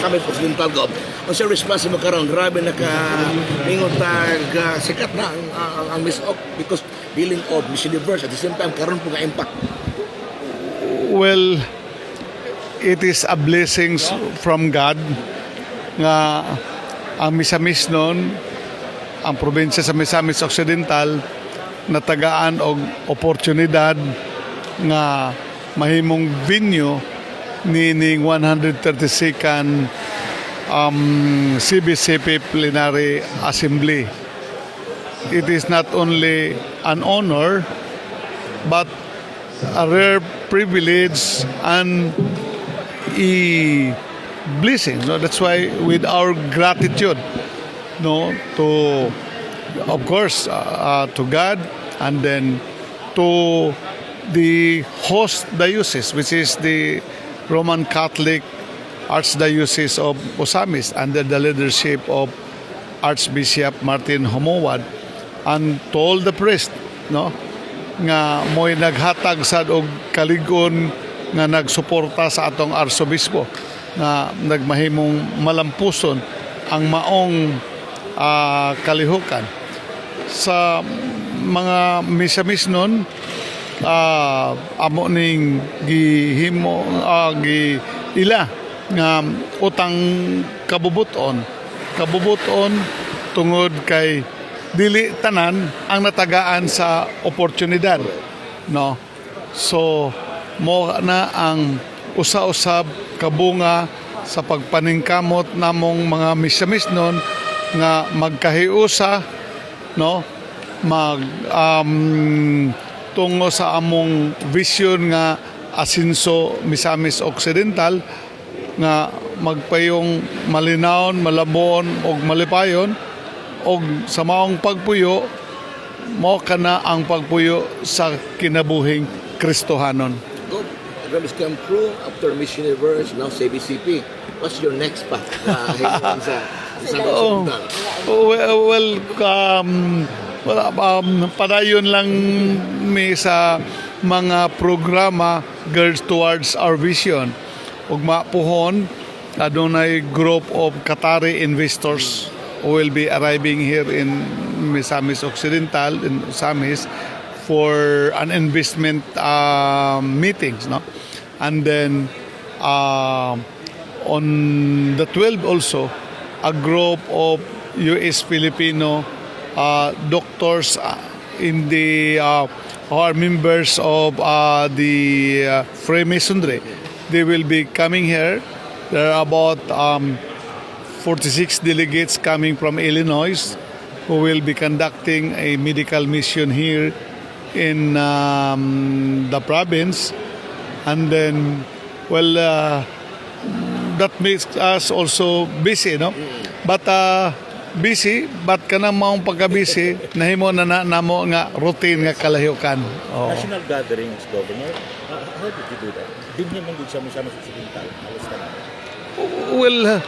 Misamis Occidental Gob. Ang siya response mo karon, grabe naka-ingot sikat na ang Miss Oc because dealing of Miss Universe at the same time karon po nga impact. Well, it is a blessing from God nga ang Misamis noon, ang probinsya sa Misamis Occidental, natagaan og oportunidad nga mahimong venue nining 132nd CBCP Plenary Assembly. It is not only an honor but a rare privilege and a blessing. No, that's why with our gratitude, no, to of course to God, and then to the host diocese, which is the Roman Catholic Archdiocese of Osamis under the leadership of Archbishop Martin Homowad, and to all the priests, no, nga mo'y naghatag sad og kaligon nga nagsuporta sa atong arsobispo nga nagmahimong malampuson ang maong kalihukan sa mga Misamis nun. Amo ning gihimo ila nga utang kabubuton tungod kay dili tanan ang natagaan sa oportunidad, no. So mo na ang usa-usab kabunga sa pagpaningkamot namong mga Misamis nun nga magkahiusa, no, tungo sa among vision nga Asinso Misamis Occidental nga magpayong malinawon, malabon og malipayon og sa maong pagpuyo mo kana ang pagpuyo sa kinabuhing Kristohanon. Go, programs come through after Miss Universe, now CBCP. What's your next path? Sa Occidental? Padayon lang mi sa mga programa Girls Towards Our Vision. Ug mapuhon, adunay group of Qatari investors who will be arriving here in Misamis Occidental, in Osamis, for an investment meetings, no? And then on the 12th also, a group of US Filipino doctors in the who are members of the Freemasonry. They will be coming here. There are about 46 delegates coming from Illinois who will be conducting a medical mission here in the province. And then, well, that makes us also busy, no? But busy, but kanang maong pagka-busy, nahimo na namo nga routine nga kalahiukan. Oh. National gatherings, Governor, how did you do that? Did niya man sa Misamis Occidental? Well,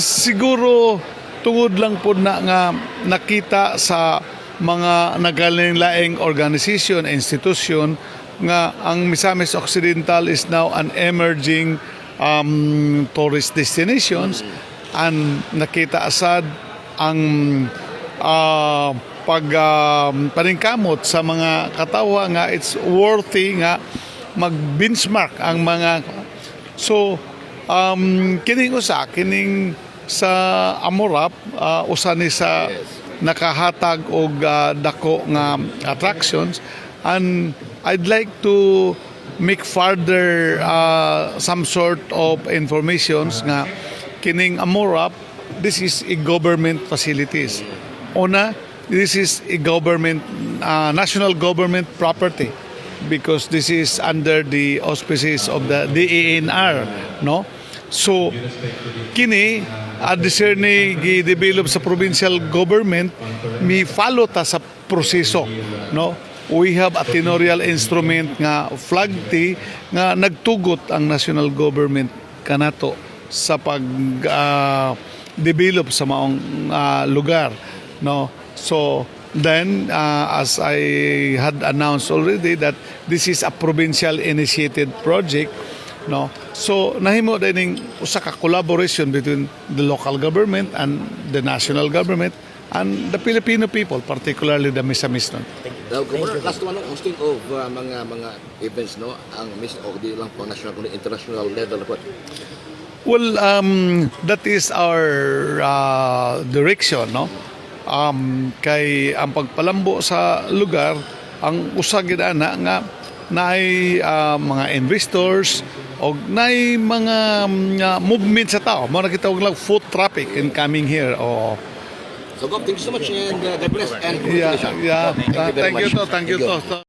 siguro tungod lang po na nga nakita sa mga nagaling-laing organization, institution, nga ang Misamis Occidental is now an emerging tourist destinations, and nakita asad ang paningkamot sa mga katawa nga it's worthy nga mag-benchmark ang mga. So kining sa Amorap usa ni sa nakahatag og dako nga attractions, and I'd like to make further some sort of informations nga kining Amorap, this is a government facilities. Una, this is a government national government property because this is under the auspices of the DENR, no? So kini discerni gi-develop sa provincial government, mi follow ta sa proseso, no? We have a tenorial instrument nga flag T nga nagtugot ang national government kanato sa pag develop sa maong lugar, no? So then as I had announced already that this is a provincial initiated project, no? So nahimo dining usa ka collaboration between the local government and the national government and the Filipino people, particularly the Misamis nun. Governor, last one, hosting of mga events, no? Ang Miss O, di lang po national, kundi international level po. Well, that is our direction, no? Kay ang pagpalambo sa lugar, ang usagid ana nga naay mga investors o naay mga movement sa tao. Mo nakita og lang foot traffic in coming here. O So, Gov, thank you so much and God bless and yeah, congratulations. yeah. Thank you very Thank you much. to, thank you to.